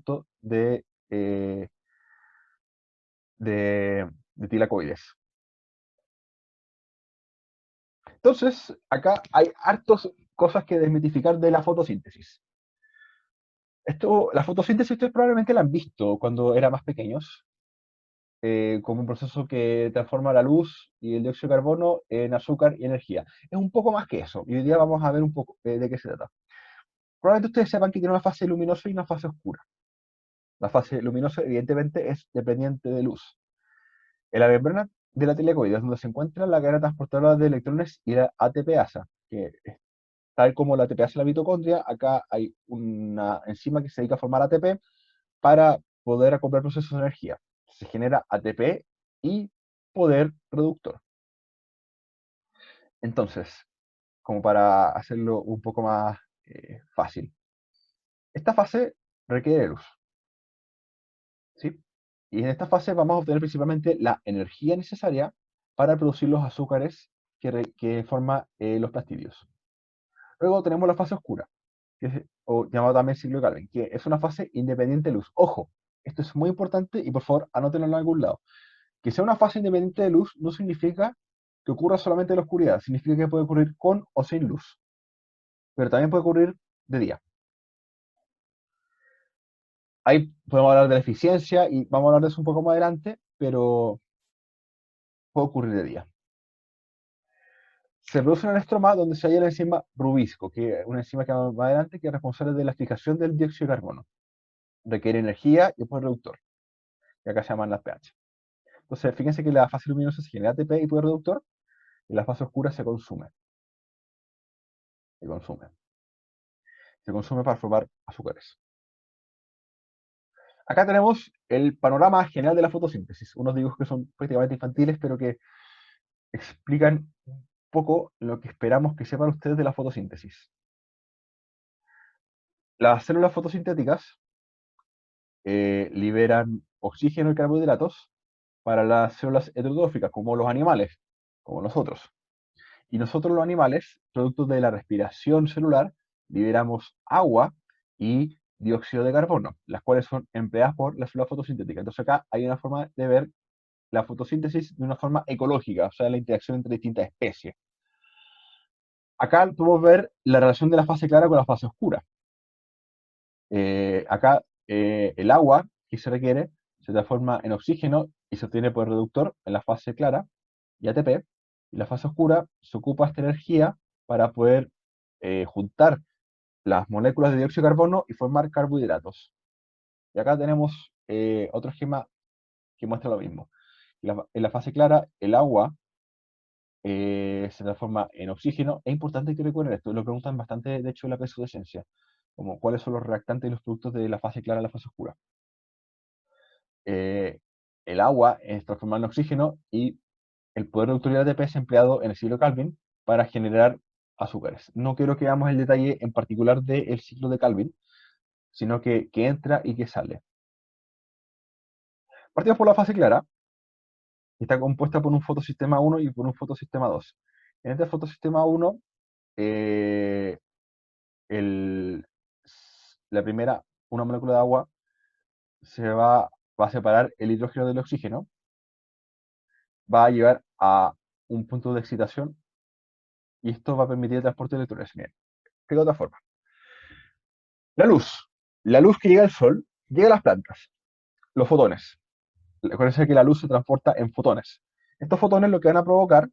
conjunto de tilacoides. Entonces, acá hay hartas cosas que desmitificar de la fotosíntesis. La fotosíntesis ustedes probablemente la han visto cuando eran más pequeños, como un proceso que transforma la luz y el dióxido de carbono en azúcar y energía. Es un poco más que eso, y hoy día vamos a ver un poco de qué se trata. Probablemente ustedes sepan que tiene una fase luminosa y una fase oscura. La fase luminosa, evidentemente, es dependiente de luz. En la membrana de la tilacoide es donde se encuentra la cadena transportadora de electrones y la ATPasa, que es tal como la ATPasa en la mitocondria, acá hay una enzima que se dedica a formar ATP para poder acoplar procesos de energía. Se genera ATP y poder reductor. Entonces, como para hacerlo un poco más fácil, esta fase requiere luz, ¿sí? Y en esta fase vamos a obtener principalmente la energía necesaria para producir los azúcares que forman los plastidios. Luego tenemos la fase oscura, o llamado también ciclo de Calvin, que es una fase independiente de luz. Ojo, esto es muy importante y por favor anótenlo en algún lado. Que sea una fase independiente de luz no significa que ocurra solamente en la oscuridad, significa que puede ocurrir con o sin luz, pero también puede ocurrir de día. Ahí podemos hablar de la eficiencia y vamos a hablar de eso un poco más adelante, pero puede ocurrir de día. Se produce una estroma donde se halla la enzima rubisco, que es una enzima que vamos más adelante, que es responsable de la fijación del dióxido de carbono. Requiere energía y es poder reductor, que acá se llaman las pH. Entonces, fíjense que la fase luminosa se genera ATP y poder reductor, y la fase oscura se consume. Se consume. Se consume para formar azúcares. Acá tenemos el panorama general de la fotosíntesis, unos dibujos que son prácticamente infantiles, pero que explican un poco lo que esperamos que sepan ustedes de la fotosíntesis. Las células fotosintéticas liberan oxígeno y carbohidratos para las células heterotróficas, como los animales, como nosotros. Y nosotros los animales, producto de la respiración celular, liberamos agua y dióxido de carbono, las cuales son empleadas por la célula fotosintética. Entonces acá hay una forma de ver la fotosíntesis de una forma ecológica, o sea, la interacción entre distintas especies. Acá podemos ver la relación de la fase clara con la fase oscura. Acá el agua que se requiere se transforma en oxígeno y se obtiene por reductor en la fase clara y ATP. Y la fase oscura se ocupa esta energía para poder juntar las moléculas de dióxido de carbono y formar carbohidratos. Y acá tenemos otro esquema que muestra lo mismo. En la fase clara, el agua se transforma en oxígeno. Es importante que recuerden esto, lo preguntan bastante, de hecho, en la PSU de ciencia, como cuáles son los reactantes y los productos de la fase clara a la fase oscura. Eh, el agua es transformada en oxígeno y el poder reductor de ATP es empleado en el ciclo Calvin para generar azúcares. No quiero que veamos el detalle en particular del ciclo de Calvin, sino que entra y que sale. Partimos por la fase clara, que está compuesta por un fotosistema 1 y por un fotosistema 2. En este fotosistema 1, eh, el- la primera, una molécula de agua, va a separar el hidrógeno del oxígeno, va a llevar a un punto de excitación y esto va a permitir el transporte de electrones. Bien, de otra forma. La luz. La luz que llega al Sol llega a las plantas, los fotones. Recuerden que la luz se transporta en fotones. Estos fotones lo que van a provocar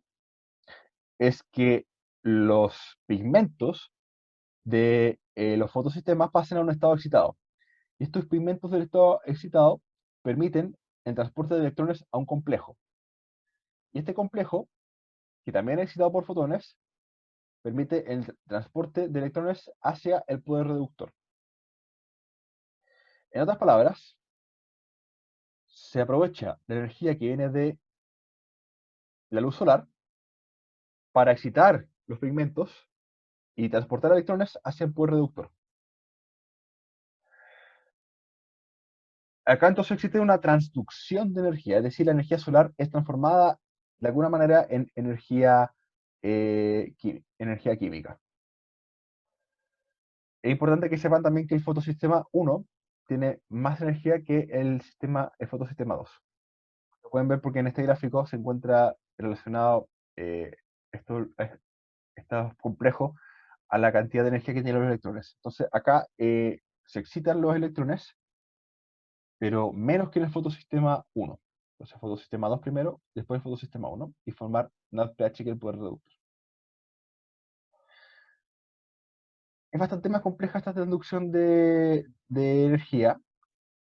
es que los pigmentos de los fotosistemas pasen a un estado excitado. Y estos pigmentos del estado excitado permiten el transporte de electrones a un complejo. Y este complejo, que también es excitado por fotones, permite el transporte de electrones hacia el poder reductor. En otras palabras, se aprovecha la energía que viene de la luz solar para excitar los pigmentos y transportar electrones hacia el poder reductor. Acá entonces existe una transducción de energía, es decir, la energía solar es transformada de alguna manera en energía química. Es importante que sepan también que el fotosistema 1 tiene más energía que el fotosistema 2. Lo pueden ver porque en este gráfico se encuentra relacionado esto, está complejo a la cantidad de energía que tienen los electrones. Entonces acá se excitan los electrones, pero menos que en el fotosistema 1. Entonces fotosistema 2 primero, después el fotosistema 1, y formar NADPH, que es el poder reductor. Es bastante más compleja esta transducción de energía,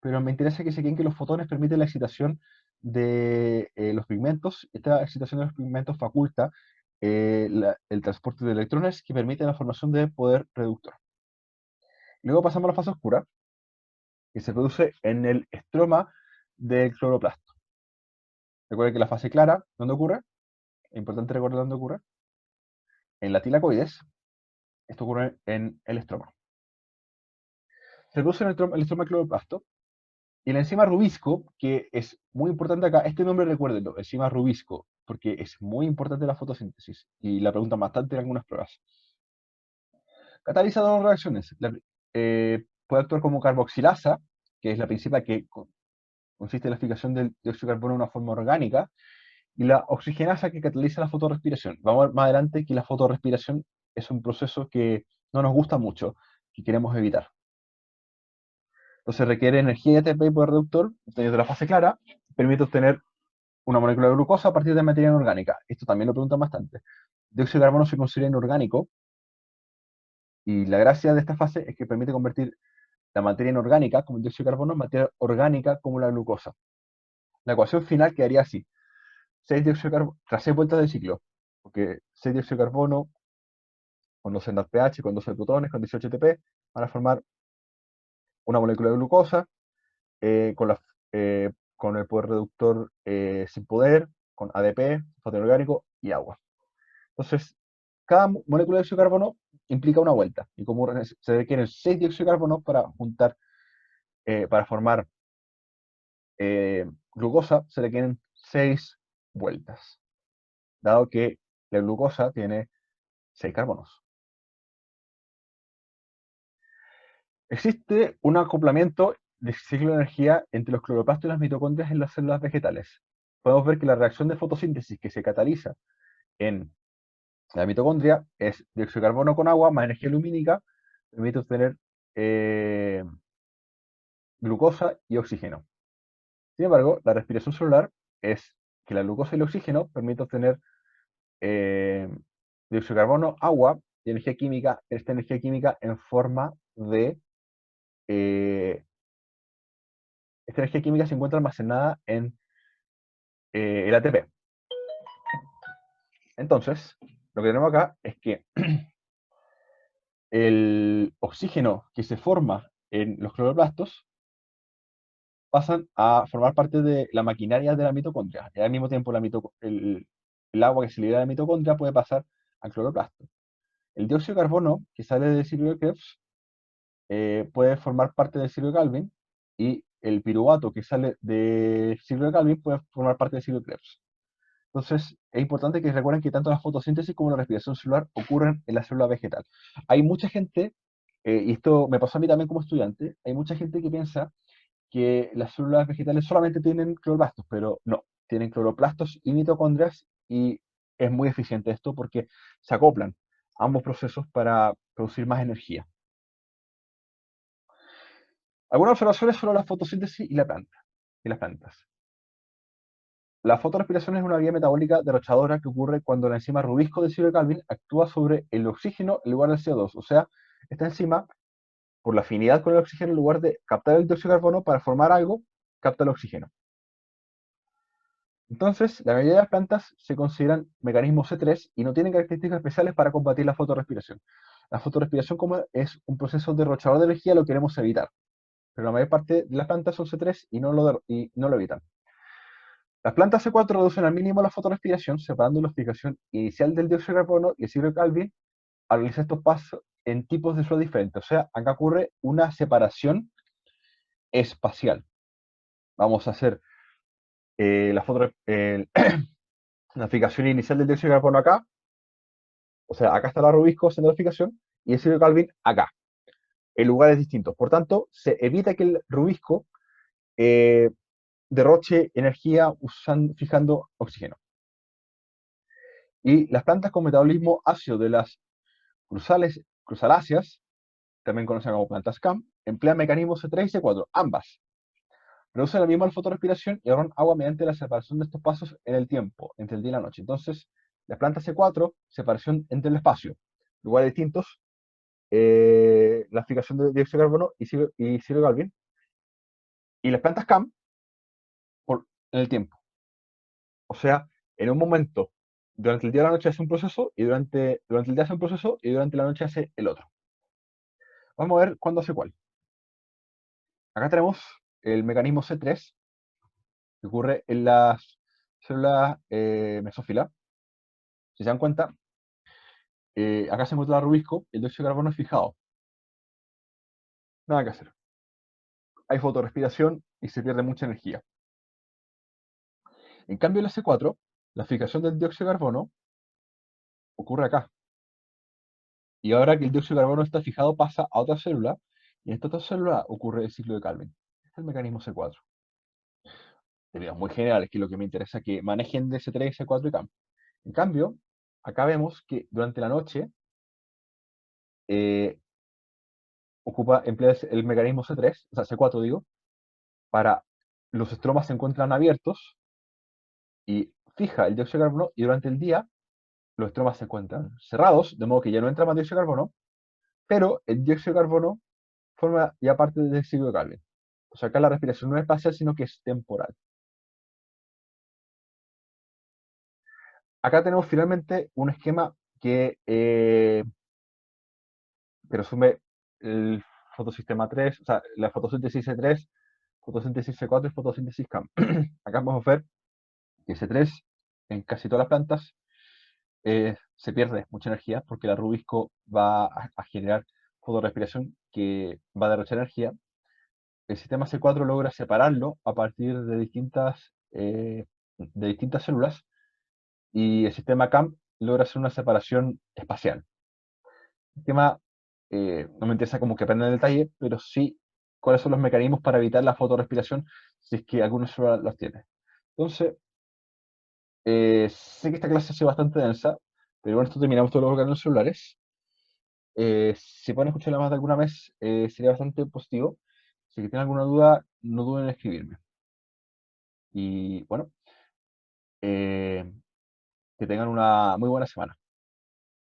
pero me interesa que se queden que los fotones permiten la excitación de los pigmentos. Esta excitación de los pigmentos faculta el transporte de electrones que permite la formación de poder reductor. Luego pasamos a la fase oscura, que se produce en el estroma del cloroplasto. Recuerden que la fase clara, ¿dónde ocurre? Es importante recordar dónde ocurre. En la tilacoides. Esto ocurre en el estroma. Se produce en el estroma del cloroplasto. Y la enzima rubisco, que es muy importante acá, este nombre recuérdenlo, enzima rubisco, porque es muy importante la fotosíntesis y la preguntan bastante en algunas pruebas. Cataliza dos reacciones. Puede actuar como carboxilasa, que es la principal que consiste en la fijación del dióxido de carbono de una forma orgánica, y la oxigenasa que cataliza la fotorrespiración. Vamos a ver más adelante que la fotorrespiración es un proceso que no nos gusta mucho, que queremos evitar. Entonces requiere energía y ATP y poder reductor, obtenido de la fase clara, permite obtener una molécula de glucosa a partir de materia inorgánica. Esto también lo preguntan bastante. Dióxido de carbono se considera inorgánico y la gracia de esta fase es que permite convertir la materia inorgánica, como el dióxido de carbono, en materia orgánica, como la glucosa. La ecuación final quedaría así. 6 dióxido de carbono, tras 6 vueltas del ciclo, porque 6 dióxido de carbono con 12 en pH, con 12 protones, con 18 ATP, van a formar una molécula de glucosa con, con el poder reductor sin poder, con ADP, fosfato inorgánico y agua. Entonces, cada molécula de dióxido de carbono implica una vuelta. Y como se requieren 6 dióxido de carbono para juntar, para formar glucosa, se requieren 6 vueltas. Dado que la glucosa tiene 6 carbonos. Existe un acoplamiento de ciclo de energía entre los cloroplastos y las mitocondrias en las células vegetales. Podemos ver que la reacción de fotosíntesis que se cataliza en la mitocondria es dióxido de carbono con agua más energía lumínica, permite obtener glucosa y oxígeno. Sin embargo, la respiración celular es que la glucosa y el oxígeno permiten obtener dióxido de carbono, agua y energía química, esta energía química en forma de... esta energía química se encuentra almacenada en el ATP. Entonces, lo que tenemos acá es que el oxígeno que se forma en los cloroplastos pasan a formar parte de la maquinaria de la mitocondria. Y al mismo tiempo el agua que se libera de la mitocondria puede pasar al cloroplasto. El dióxido de carbono que sale del ciclo de Krebs puede formar parte del ciclo de Calvin y el piruvato que sale del ciclo de Calvin puede formar parte del ciclo de Krebs. Entonces, es importante que recuerden que tanto la fotosíntesis como la respiración celular ocurren en la célula vegetal. Hay mucha gente, y esto me pasó a mí también como estudiante, hay mucha gente que piensa que las células vegetales solamente tienen cloroplastos, pero no, tienen cloroplastos y mitocondrias y es muy eficiente esto porque se acoplan ambos procesos para producir más energía. Algunas observaciones sobre la fotosíntesis y las plantas. La fotorrespiración es una vía metabólica derrochadora que ocurre cuando la enzima rubisco del ciclo de Calvin actúa sobre el oxígeno en lugar del CO2. O sea, esta enzima, por la afinidad con el oxígeno, en lugar de captar el dióxido de carbono para formar algo, capta el oxígeno. Entonces, la mayoría de las plantas se consideran mecanismos C3 y no tienen características especiales para combatir la fotorrespiración. La fotorrespiración como es un proceso derrochador de energía, lo queremos evitar. Pero la mayor parte de las plantas son C3 y no lo evitan. Las plantas C4 reducen al mínimo la fotorrespiración, separando la fijación inicial del dióxido de carbono y el ciclo de Calvin al realizar estos pasos en tipos de suelo diferentes. O sea, acá ocurre una separación espacial. Vamos a hacer la fijación inicial del dióxido de carbono acá, o sea, acá está la Rubisco haciendo la fijación, y el ciclo de Calvin acá. en lugares distintos. Por tanto, se evita que el rubisco eh, derroche energía fijando oxígeno. Y las plantas con metabolismo ácido de las cruzaláceas, también conocidas como plantas CAM, emplean mecanismos C3 y C4, ambas. Producen la misma fotorrespiración y ahorran agua mediante la separación de estos pasos en el tiempo, entre el día y la noche. Entonces, las plantas C4, separación entre el espacio, lugares distintos, la fijación de dióxido de carbono y Ciro Galvin, y las plantas CAM en el tiempo. O sea, en un momento, durante el día y la noche hace un proceso, y durante el día hace un proceso, y durante la noche hace el otro. Vamos a ver cuándo hace cuál. Acá tenemos el mecanismo C3, que ocurre en las células mesófilas. Si se dan cuenta, acá se encuentra el rubisco, el dióxido de carbono es fijado. Nada que hacer. Hay fotorrespiración y se pierde mucha energía. En cambio, en la C4, la fijación del dióxido de carbono ocurre acá. Y ahora que el dióxido de carbono está fijado, pasa a otra célula, y en esta otra célula ocurre el ciclo de Calvin. Este es el mecanismo C4. Términos muy generales, que es lo que me interesa que manejen de C3, C4 y CAM. En cambio, acá vemos que durante la noche eh, emplea el mecanismo C3, o sea, C4 digo, para los estromas se encuentran abiertos y fija el dióxido de carbono, y durante el día los estromas se encuentran cerrados, de modo que ya no entra más dióxido de carbono, pero el dióxido de carbono forma ya parte del ciclo de Calvin. O sea, acá la respiración no es espacial, sino que es temporal. Acá tenemos finalmente un esquema que resume el fotosistema 3, o sea, la fotosíntesis C3, fotosíntesis C4 y fotosíntesis CAM. Acá vamos a ver que C3 en casi todas las plantas se pierde mucha energía porque la rubisco va a generar fotorrespiración que va a derrochar energía. El sistema C4 logra separarlo a partir de distintas células, y el sistema CAM logra hacer una separación espacial. El tema no me interesa como que aprenda en detalle, pero sí cuáles son los mecanismos para evitar la fotorrespiración si es que alguno solo los tiene. Entonces, sé que esta clase ha sido bastante densa, pero con esto terminamos todos los órganos celulares. Si pueden escucharla más de alguna vez, sería bastante positivo. Si tienen alguna duda, no duden en escribirme. Y bueno, que tengan una muy buena semana.